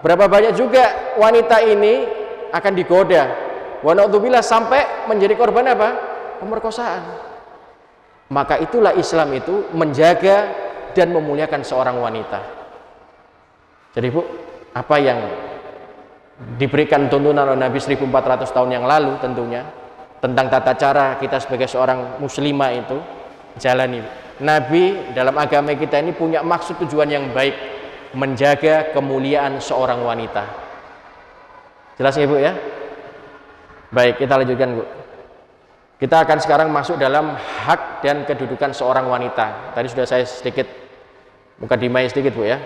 Berapa banyak juga wanita ini akan digoda, wa na'udzubillah, sampai menjadi korban apa? Pemerkosaan. Maka itulah Islam itu menjaga dan memuliakan seorang wanita. Jadi Bu, apa yang diberikan tuntunan oleh Nabi 1400 tahun yang lalu tentunya tentang tata cara kita sebagai seorang muslimah itu jalani. Nabi dalam agama kita ini punya maksud tujuan yang baik, menjaga kemuliaan seorang wanita. Jelas ya Bu ya? Baik, kita lanjutkan Bu. Kita akan sekarang masuk dalam hak dan kedudukan seorang wanita. Tadi sudah saya sedikit mukadimah sedikit Bu ya.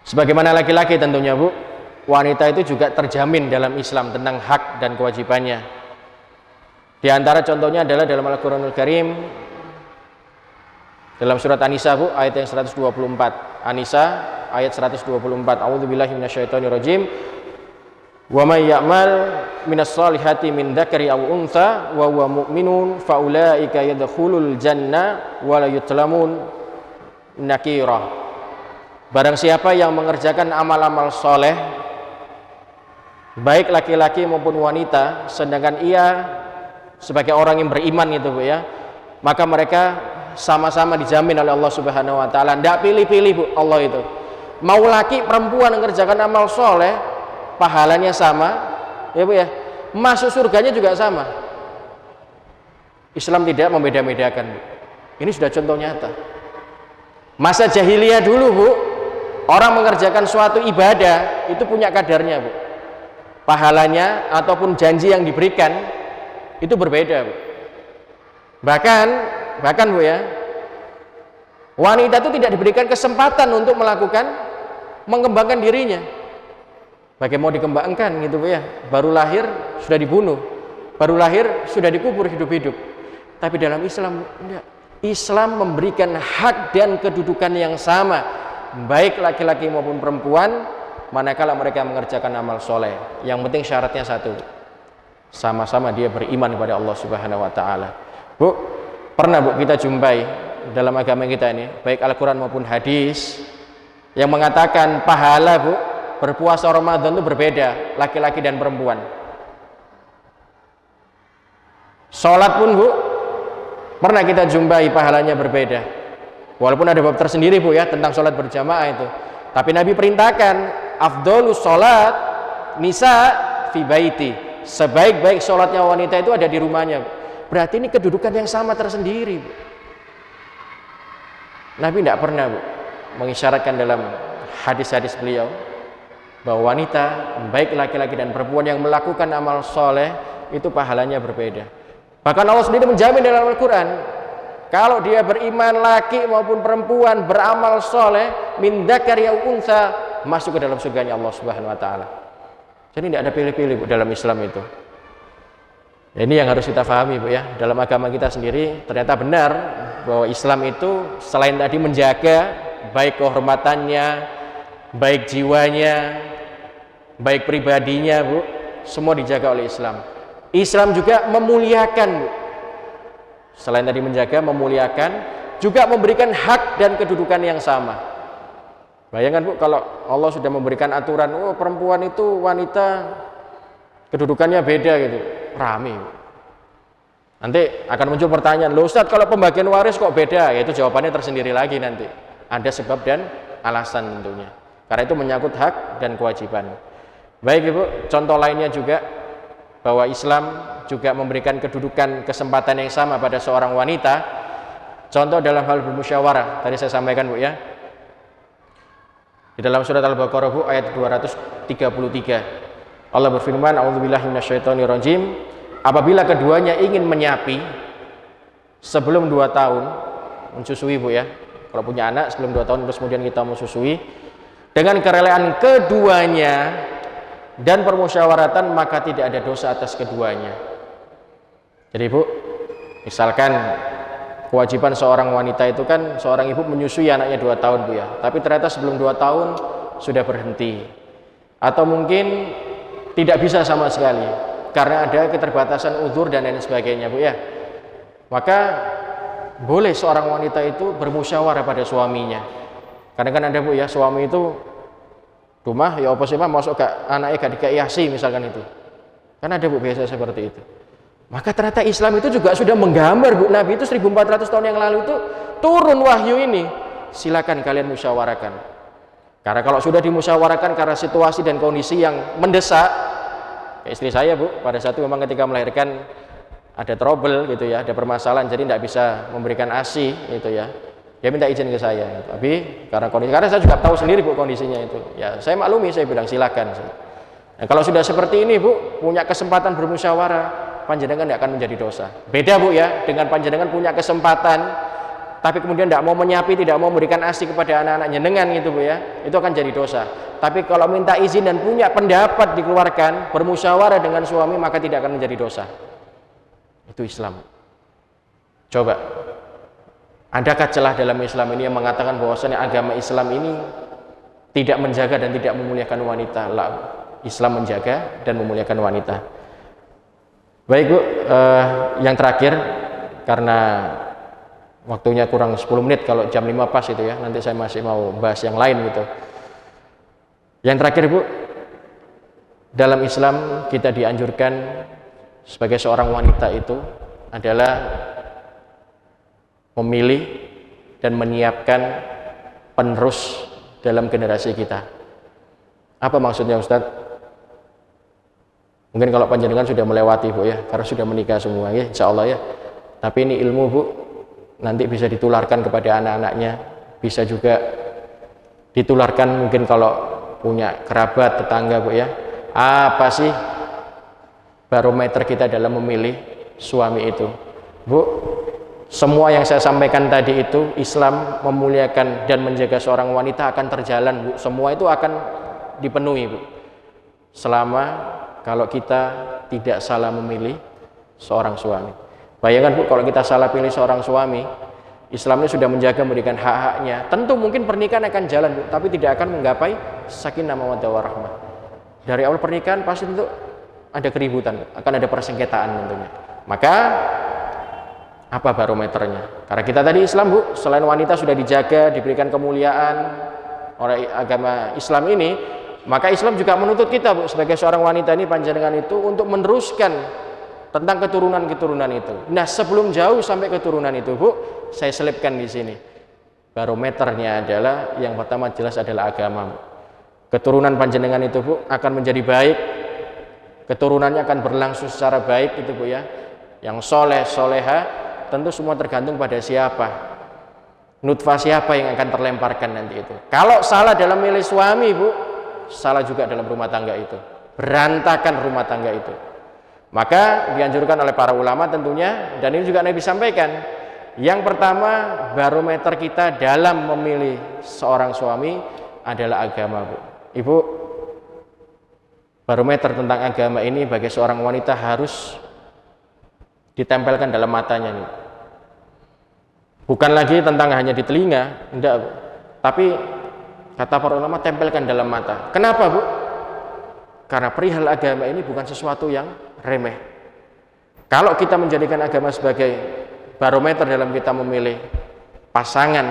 Sebagaimana laki-laki tentunya Bu, wanita itu juga terjamin dalam Islam tentang hak dan kewajibannya. Di antara contohnya adalah dalam Al-Qur'anul Karim dalam surat An-Nisa Bu, ayat yang 124. An-Nisa ayat 124. A'udzubillahi minasyaitonirrajim. Wa may ya'mal minas solihati min dzakari aw untha wa huwa mu'minun fa ulaika yadkhulul janna wa la yutlamun nakira. Barang siapa yang mengerjakan amal-amal soleh, baik laki-laki maupun wanita, sedangkan ia sebagai orang yang beriman gitu Bu ya, maka mereka sama-sama dijamin oleh Allah Subhanahu wa taala. Tidak pilih-pilih Bu, Allah itu. Mau laki perempuan mengerjakan amal soleh, pahalanya sama, ya Bu ya. Masuk surganya juga sama. Islam tidak membeda-bedakan Bu. Ini sudah contoh nyata. Masa jahiliyah dulu Bu, orang mengerjakan suatu ibadah itu punya kadarnya Bu. Pahalanya ataupun janji yang diberikan itu berbeda Bu. Bahkan Bu ya, wanita itu tidak diberikan kesempatan untuk mengembangkan dirinya. Bagaimana mau dikembangkan gitu Bu ya? Baru lahir sudah dibunuh, baru lahir sudah dikubur hidup-hidup. Tapi dalam Islam enggak. Islam memberikan hak dan kedudukan yang sama, baik laki-laki maupun perempuan, manakala mereka mengerjakan amal soleh. Yang penting syaratnya satu, sama-sama dia beriman kepada Allah Subhanahu wa taala. Bu, pernah Bu kita jumpai dalam agama kita ini, baik Al-Qur'an maupun hadis, yang mengatakan pahala Bu berpuasa Ramadan itu berbeda laki-laki dan perempuan. Salat pun Bu pernah kita jumpai pahalanya berbeda. Walaupun ada bab tersendiri Bu ya tentang salat berjamaah itu. Tapi Nabi perintahkan afdhalus salat nisa fi baiti. Sebaik-baik sholatnya wanita itu ada di rumahnya. Berarti ini kedudukan yang sama tersendiri Bu. Nabi tidak pernah Bu mengisyaratkan dalam hadis-hadis beliau bahwa wanita, baik laki-laki dan perempuan yang melakukan amal soleh itu pahalanya berbeda. Bahkan Allah sendiri menjamin dalam Al-Quran, kalau dia beriman laki maupun perempuan beramal soleh min dzakari aw untha, masuk ke dalam surganya Allah Subhanahu wa taala. Jadi tidak ada pilih-pilih Bu dalam Islam itu. Ini yang harus kita pahami Bu ya. Dalam agama kita sendiri ternyata benar bahwa Islam itu selain tadi menjaga baik kehormatannya, baik jiwanya, baik pribadinya Bu, semua dijaga oleh Islam. Islam juga memuliakan Bu. Selain tadi menjaga, memuliakan, juga memberikan hak dan kedudukan yang sama. Bayangkan Bu, kalau Allah sudah memberikan aturan, oh perempuan itu wanita kedudukannya beda gitu, rame. Nanti akan muncul pertanyaan, loh Ustadz kalau pembagian waris kok beda? Ya itu jawabannya tersendiri lagi nanti. Ada sebab dan alasan tentunya. Karena itu menyangkut hak dan kewajiban. Baik Ibu, contoh lainnya juga bahwa Islam juga memberikan kedudukan kesempatan yang sama pada seorang wanita. Contoh dalam hal bermusyawarah, tadi saya sampaikan Bu ya. Di dalam surat Al-Baqarah Bu ayat 233 Allah berfirman, a'udzubillahi minasyaitonirrajim, apabila keduanya ingin menyapi sebelum 2 tahun mensusui Bu ya. Kalau punya anak sebelum 2 tahun terus kemudian kita mensusui, dengan kerelaan keduanya dan permusyawaratan, maka tidak ada dosa atas keduanya. Jadi Bu, misalkan kewajiban seorang wanita itu kan seorang ibu menyusui anaknya 2 tahun Bu ya, tapi ternyata sebelum 2 tahun sudah berhenti, atau mungkin tidak bisa sama sekali karena ada keterbatasan uzur dan lain sebagainya Bu ya, maka boleh seorang wanita itu bermusyawarah pada suaminya. Karena kan ada Bu ya, suami itu rumah ya apa sih Pak, masuk ke anaknya gak dikasih misalkan itu, kan ada Bu biasa seperti itu. Maka ternyata Islam itu juga sudah menggambar Bu, Nabi itu 1400 tahun yang lalu itu turun wahyu ini, silakan kalian musyawarahkan. Karena kalau sudah dimusyawarahkan karena situasi dan kondisi yang mendesak, kayak istri saya Bu, pada saat itu memang ketika melahirkan ada trouble gitu ya, ada permasalahan, jadi tidak bisa memberikan ASI gitu ya, dia minta izin ke saya, tapi karena saya juga tahu sendiri Bu kondisinya itu, ya saya maklumi, saya bilang silakan. Nah, kalau sudah seperti ini Bu, punya kesempatan bermusyawarah, panjenengan tidak akan menjadi dosa. Beda Bu ya, dengan panjenengan punya kesempatan tapi kemudian tidak mau menyapi, tidak mau memberikan ASI kepada anak-anak jenengan gitu Bu ya, itu akan jadi dosa. Tapi kalau minta izin dan punya pendapat dikeluarkan, bermusyawarah dengan suami, maka tidak akan menjadi dosa. Itu Islam. Coba, adakah celah dalam Islam ini yang mengatakan bahwasanya agama Islam ini tidak menjaga dan tidak memuliakan wanita? La, Islam menjaga dan memuliakan wanita. Baik Bu, yang terakhir, karena waktunya kurang 10 menit, kalau jam 5 pas itu ya, nanti saya masih mau bahas yang lain gitu. Yang terakhir Bu, dalam Islam kita dianjurkan sebagai seorang wanita itu adalah memilih dan menyiapkan penerus dalam generasi kita. Apa maksudnya Ustadz? Mungkin kalau panjenengan sudah melewati Bu ya, karena sudah menikah semua ya, insya Allah ya. Tapi ini ilmu Bu, nanti bisa ditularkan kepada anak-anaknya, bisa juga ditularkan mungkin kalau punya kerabat, tetangga Bu ya. Apa sih barometer kita dalam memilih suami itu Bu? Semua yang saya sampaikan tadi itu, Islam memuliakan dan menjaga seorang wanita akan terjalan Bu. Semua itu akan dipenuhi Bu, selama kalau kita tidak salah memilih seorang suami. Bayangkan Bu, kalau kita salah pilih seorang suami, Islam ini sudah menjaga, memberikan hak-haknya. Tentu mungkin pernikahan akan jalan Bu, tapi tidak akan menggapai sakinah mawaddah warahmah. Dari awal pernikahan pasti tentu ada keributan, akan ada persengketaan tentunya. Maka apa barometernya? Karena kita tadi Islam Bu, selain wanita sudah dijaga, diberikan kemuliaan oleh agama Islam ini, maka Islam juga menuntut kita Bu, sebagai seorang wanita ini, panjenengan itu untuk meneruskan tentang keturunan-keturunan itu. Nah, sebelum jauh sampai keturunan itu Bu, saya selipkan di sini. Barometernya adalah yang pertama jelas adalah agama Bu. Keturunan panjenengan itu Bu akan menjadi baik, keturunannya akan berlangsung secara baik itu Bu ya. Yang soleh, soleha, tentu semua tergantung pada siapa, nutfah siapa yang akan terlemparkan nanti itu. Kalau salah dalam milih suami Bu, salah juga dalam rumah tangga itu, berantakan rumah tangga itu. Maka dianjurkan oleh para ulama tentunya, dan ini juga Nabi sampaikan, yang pertama barometer kita dalam memilih seorang suami adalah agama Bu. Ibu, barometer tentang agama ini bagi seorang wanita harus ditempelkan dalam matanya nih. Bukan lagi tentang hanya di telinga, enggak Bu, tapi kata para ulama tempelkan dalam mata. Kenapa Bu? Karena perihal agama ini bukan sesuatu yang remeh. Kalau kita menjadikan agama sebagai barometer dalam kita memilih pasangan,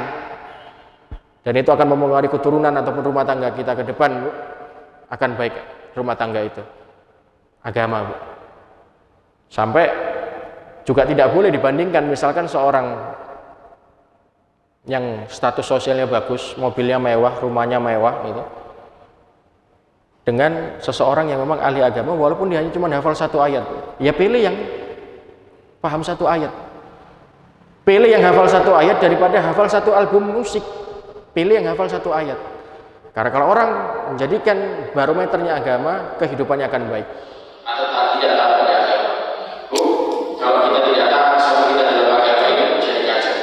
dan itu akan mempengaruhi keturunan ataupun rumah tangga kita ke depan Bu, akan baik rumah tangga itu. Agama Bu. Sampai juga tidak boleh dibandingkan misalkan seorang yang status sosialnya bagus, mobilnya mewah, rumahnya mewah gitu, dengan seseorang yang memang ahli agama walaupun dia hanya cuma hafal 1 ayat. Ya pilih yang paham 1 ayat. Pilih yang hafal 1 ayat daripada hafal 1 album musik. Pilih yang hafal 1 ayat. Karena kalau orang menjadikan barometernya agama, kehidupannya akan baik. Atau tidak taat pada agama. Bu, kalau kita tidak taat sama kita dalam agama ini menjadi kacau.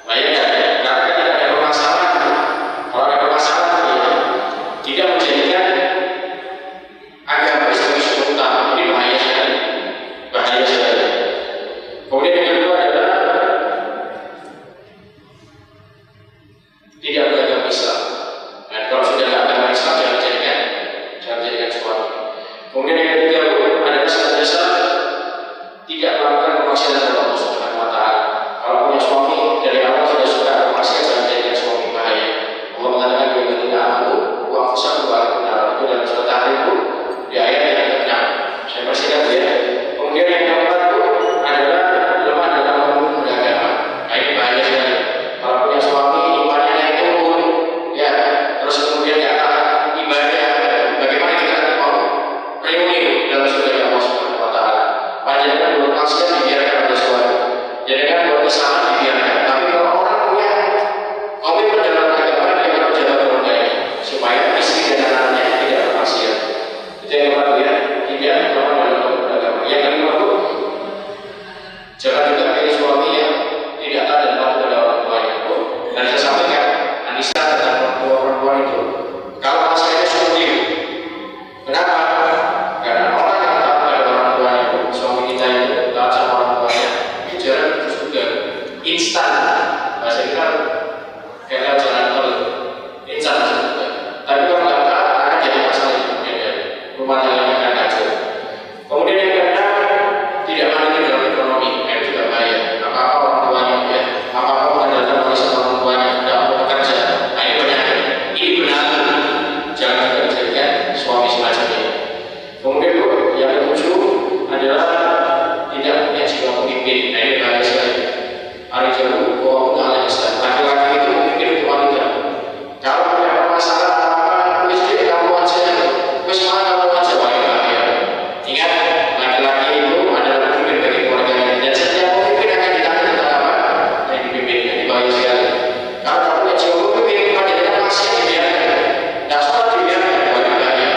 Bayangkan, karena tidak ada permasalahan. Kalau ada permasalahan, tidak menjadikan agama sebagai sumber utama. Ini bahaya sekali. Bahaya sekali. Kemudian yang kedua adalah yang ketiga adalah senantiasa tidak melakukan kemaksiatan kepada Allah Subhanahu wa taala. Kalau punya suami dari awal sudah suka bermaksiat, jangan jadikan suami bahaya. Allah mengatakan bagaimana aku uangsa keluar benar itu dalam surat Tahrim di ayat yang ke-6. Saya persingkat ya. Kemudian yang keempat adalah lemah dalam membangun agama. Nah, ini bahaya sekali. Kalau punya suami imannya naik turun, ya, terus kemudian nggak taat ibadah, bagaimana kita mau reuni dalam surga Allah Subhanahu wa taala? Panjenengan bermaksiat dibiarkan oleh suami, jangan buat kesalahan dibiarkan. Tapi kalau orang punya komitmen dalam agama, dia harus jaga keluarganya supaya istri dan anaknya tidak bermaksiat. Itu yang kedua ya, tidak lemah dalam membangun agama. Yang kelima jangan juga pilih suami yang tidak taat dan patuh pada orang tuanya. Dan saya sampaikan, Anissa tentang perempuan itu, kalau masalahnya sulit, kenapa? Karena orang yang taat pada orang tuanya, suami kita itu taat sama orang tuanya, jalan itu sudah instan. Bahasa kita kayak jalan tol, instan juga. Tapi kalau nggak taat, akan jadi masalah di kemudian rumah tangganya akan kacau. Kemudian yang keenam, tidak mandiri dalam ekonomi, itu juga bahaya. Apa-apa orang tuanya ya, apa-apa mengandalkan warisan orang tuanya, tidak mau bekerja. Nah, ini penyakit. Ini benar. Jangan juga dijadikan suami semacam ini. Kemudian yang ketujuh adalah tidak punya jiwa pemimpin. Nah, ini bahaya sekali. Arijalu wa ala Islam. Laki-laki itu pemimpin untuk wanita. Kalau punya permasalahan apa-apa, wis kamu aja, wis mana kamu aja, wah ini bahaya. Ingat, laki-laki itu adalah pemimpin bagi keluarganya, dan setiap pemimpin akan ditanya tentang apa yang dipimpin. Ini bahaya sekali. Kalau kamu punya jiwa pemimpin, panjenengan masih dibiarkan, tidak sholat dibiarkan, wah ini bahaya.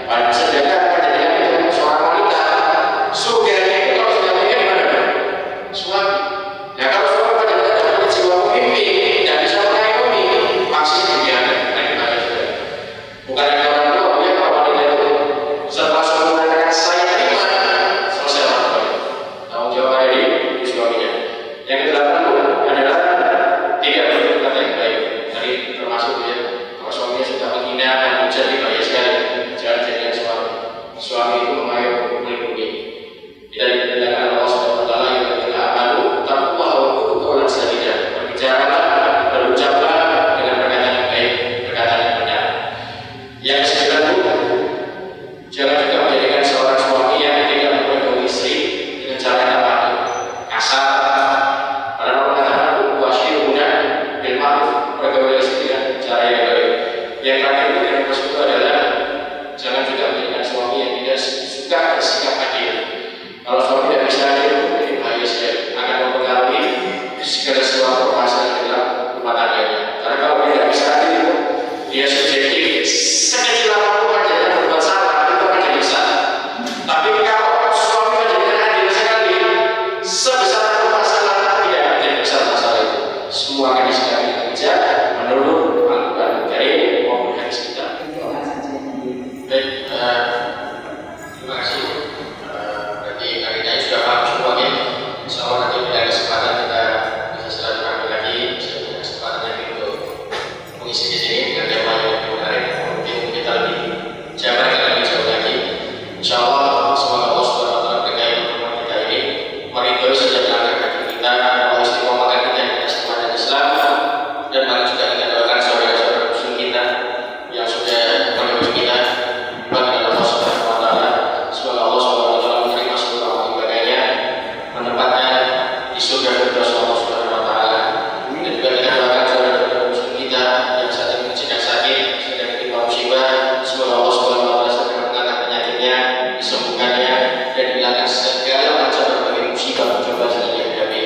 Pada sedangkan panjenengan itu seorang wanita, surganya itu kalau sudah punya gimana? Suami. Ya kalau suami panjenengan tidak punya jiwa pemimpin, tidak bisa mengayomi, masih dibiarkan. Nah, ini bahaya sekali. Bukan hanya orang tua, ya kalau wanita itu setelah suami mengatakan saya terima, selesai orang tua. Tanggung jawab ada di suaminya. Yang kedelapan adalah tidak berkata yang baik. Tadi termasuk ya, kalau suaminya sudah menghina dan menjadi bahaya sekali, jangan jadikan suami. Suami itu mengayomi, melindungi. Kita diperintahkan Allah Subhanahu wa taala yang berkata amanu taqwa wa qulu qawlan sadida. Berbicaralah, berucaplah dengan perkataan yang baik, perkataan yang benar. Yang kesembilan jangan juga menjadikan seorang suami yang tidak memperlakukan istri dengan cara yang apa? Kasar. Karena Allah mengatakan wasyiruna bil ma'ruf, bergaul istri dengan cara yang baik. Yang terakhir yang kedua adalah jangan juga menjadikan suami yang tidak suka bersikap adil. Kalau suami tidak bisa adil, ini bahaya sekali, akan mempengaruhi segala sesuatu permasalahan dalam rumah tangganya. Karena kalau dia tidak bisa adil, dia subjektif. Sekecil apapun panjenengan berbuat salah, itu akan jadi salah. Tapi kalau suami panjenengan adil sekali, sebesar apapun masalah tidak akan jadi besar masalah itu. Semua akan disikapi dengan bijak menurut Al-Quran Karim maupun hadis kita. Baik, terima kasih. Berarti kali ini sudah paham semuanya. Insyaallah nanti ada kesempatan kita bisa silaturahmi lagi, bisa punya kesempatan lagi untuk mengisi di sini dengan tema yang menarik. Mungkin kita lebih jabarkan lebih jauh lagi. Insyaallah semoga Allah Subhanahu wa taala berkahi pertemuan kita ini, meridhoi sejak langkah kaki kita, mengistiqomahkan kita di atas iman dan Islam, dan mari juga kita doakan saudara-saudara muslim kita yang sudah menemui kita bagi Allah Subhanahu wa taala. Semoga Allah Subhanahu wa taala menerima seluruh amal ibadahnya, menempatkan di surga firdaus Allah Subhanahu wa taala. Dan juga kita doakan saudara-saudara muslim kita yang saat ini sedang sakit, sedang tertimpa musibah, semoga Allah Subhanahu wa taala segera mengangkat penyakitnya, disembuhkannya, dan hilangkan segala macam berbagai musibah cobaan yang dihadapi.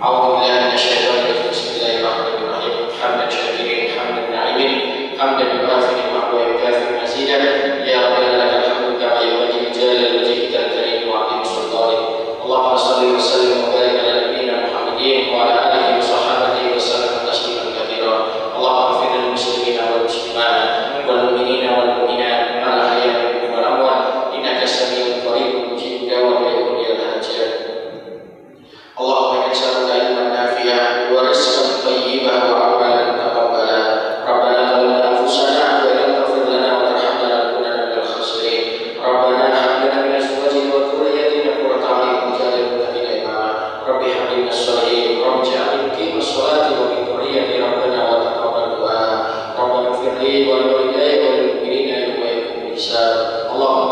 A'udzubillahi minasyaitonir rajim. Bismillahirrahmanirrahim. Hamdan syakirin, hamdan na'imin, hamdan yu'afi wa yukafi mazidah. Ya Rabbi lakal hamdu kama yanbaghi li jalali wajhika al-karim wa 'azimi sultanik. Allahumma shalli wa sallim wa barik ala nabiyyina Muhammadin wa ala alihi wa sahbihi wa sallam tasliman katsira. Allahumma ighfir lil muslimina wal muslimat wal mu'minina wal mu'minat al ahya'i minhum wal amwat innaka samii'un qaribun mujibud da'wati ya hajat. Allahumma inna nas'aluka ilman nafi'an wa rizqan thayyiban wa 'amalan mutaqabbalan. Rabbana zalamna anfusana wa lam taghfir lana wa tarhamna lanakunanna والوالدين والوالدين والمؤمنين يوم يقوم الحساب اللهم